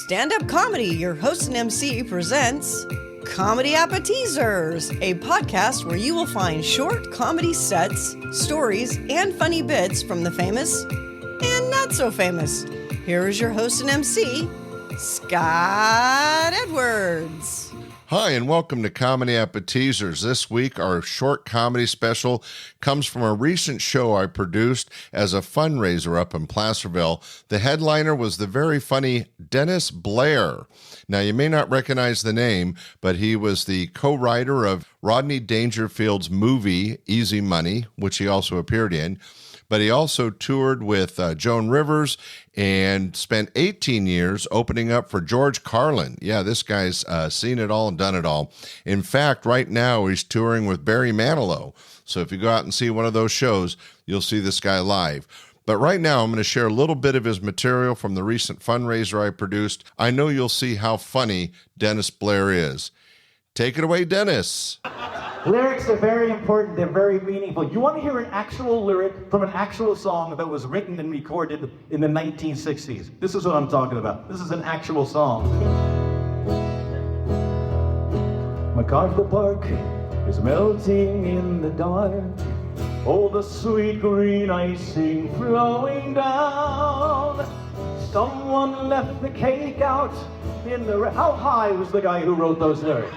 Stand-Up Comedy, your host and MC, presents Comedy Appetizers, a podcast where you will find short comedy sets, stories, and funny bits from the famous and not so famous. Here is your host and MC, Scott Edwards. Hi, and welcome to Comedy Appetizers. This week, our short comedy special comes from a recent show I produced as a fundraiser up in Placerville. The headliner was the very funny Dennis Blair. Now, you may not recognize the name, but he was the co-writer of Rodney Dangerfield's movie, Easy Money, which he also appeared in. But he also toured with Joan Rivers and spent 18 years opening up for George Carlin. Yeah, this guy's seen it all and done it all. In fact, right now he's touring with Barry Manilow. So if you go out and see one of those shows, you'll see this guy live. But right now, I'm going to share a little bit of his material from the recent fundraiser I produced. I know you'll see how funny Dennis Blair is. Take it away, Dennis. Lyrics are very important, they're very meaningful. You want to hear an actual lyric from an actual song that was written and recorded in the 1960s. This is what I'm talking about. This is an actual song. MacArthur Park is melting in the dark. Oh, the sweet green icing flowing down. Someone left the cake out in the... How high was the guy who wrote those lyrics?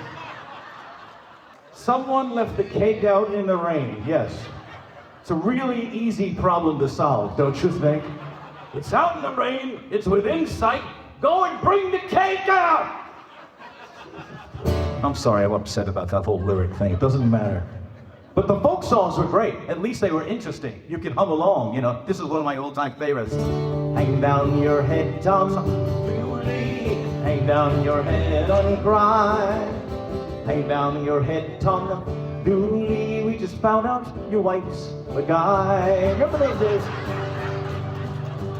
Someone left the cake out in the rain, yes. It's a really easy problem to solve, don't you think? It's out in the rain, it's within sight, go and bring the cake out! I'm sorry, I'm upset about that whole lyric thing, it doesn't matter. But the folk songs were great, at least they were interesting. You could hum along, you know. This is one of my old-time favorites. Hang down your head, Tom, hang down your head and cry. Hang down your head, Tom Dooley, we just found out your wife's a guy. Remember those days?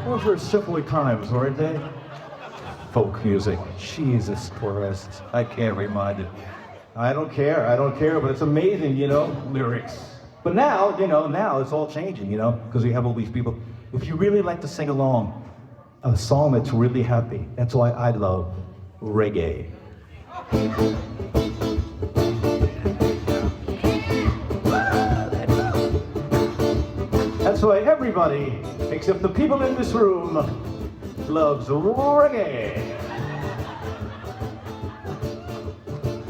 Those were simpler times, weren't they? Folk music, Jesus Christ, I can't remind it. I don't care, but it's amazing, you know, lyrics. But now, you know, now it's all changing, you know, because we have all these people. If you really like to sing along, a song that's really happy, that's why I love reggae. That's why everybody, except the people in this room, loves reggae.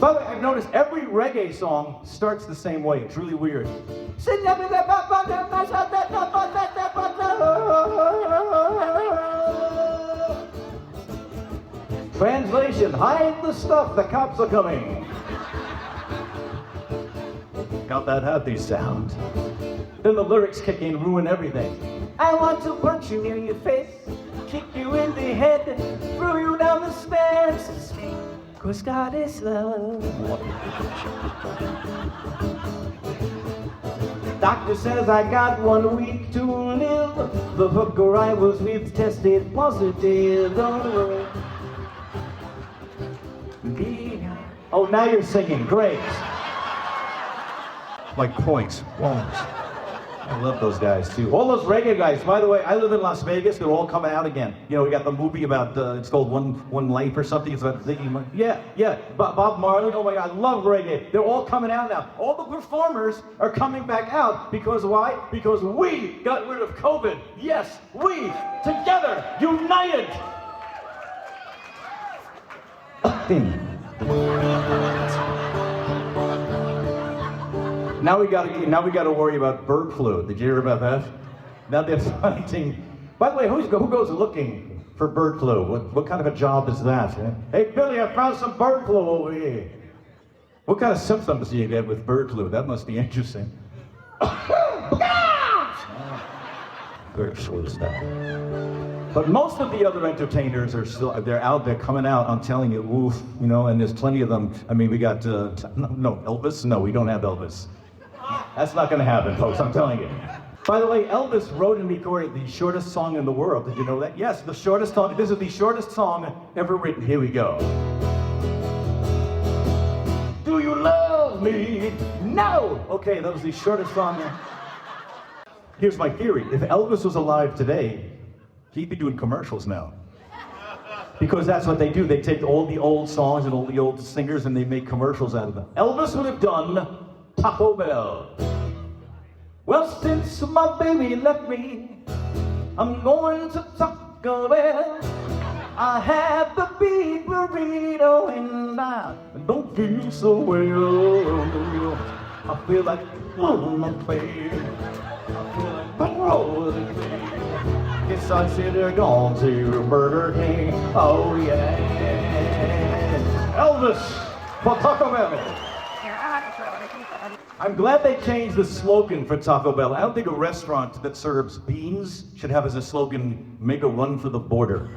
By the way, I've noticed every reggae song starts the same way. It's really weird. Translation, hide the stuff, the cops are coming. Got that happy sound. Then the lyrics kick in, ruin everything. I want to punch you in your face, kick you in the head, throw you down the stairs, 'cause God is love. Doctor says I got 1 week to live. The hooker I was with tested positive. Don't worry. Oh, now you're singing. Great. Like points. I love those guys too. All those reggae guys. By the way, I live in Las Vegas. They're all coming out again. You know, we got the movie about it's called One Life or something. It's about Ziggy. Yeah. Bob Marley. Oh my God, I love reggae. They're all coming out now. All the performers are coming back out because why? Because we got rid of COVID. Yes, we together, united. Now we got to worry about bird flu. Did you hear about that? Now they're finding. By the way, who goes looking for bird flu? What kind of a job is that? Hey Billy, I found some bird flu over here. What kind of symptoms do you get with bird flu? That must be interesting. Bird flu stuff. But most of the other entertainers are they're out there coming out, I'm telling you, oof, you know, and there's plenty of them. I mean, we got, no, Elvis? No, we don't have Elvis. That's not gonna happen, folks, I'm telling you. By the way, Elvis wrote and recorded the shortest song in the world. Did you know that? Yes, the shortest song, this is the shortest song ever written. Here we go. Do you love me? No! Okay, that was the shortest song. Here's my theory. If Elvis was alive today, he'd be doing commercials now. Because that's what they do. They take all the old songs and all the old singers and they make commercials out of them. Elvis would have done Taco Bell. Well, since my baby left me, I'm going to Taco Bell. I had the beef burrito and I don't feel so well. I feel like my baby. I feel like rolling. Guess I should have gone to Burger King. Oh yeah. Elvis for Taco Bell. I'm glad they changed the slogan for Taco Bell. I don't think a restaurant that serves beans should have as a slogan, make a run for the border.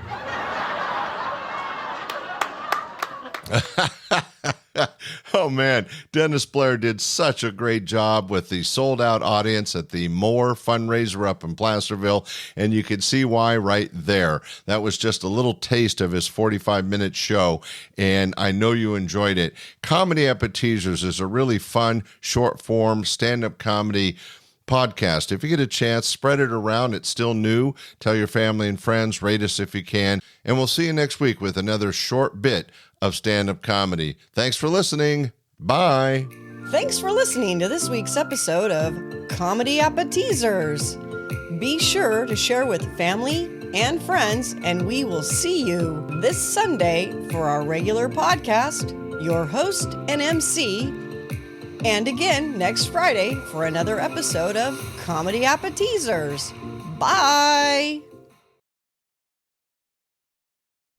Oh man, Dennis Blair did such a great job with the sold out audience at the More fundraiser up in Placerville, and you could see why right there. That was just a little taste of his 45-minute show, and I know you enjoyed it. Comedy Appetizers is a really fun, short-form stand-up comedy podcast. If you get a chance, spread it around. It's still new. Tell your family and friends, rate us if you can, and we'll see you next week with another short bit of stand-up comedy. Thanks for listening. Bye. Thanks for listening to this week's episode of Comedy Appetizers. Be sure to share with family and friends, and we will see you this Sunday for our regular podcast, your host and MC, and again next Friday for another episode of Comedy Appetizers. Bye!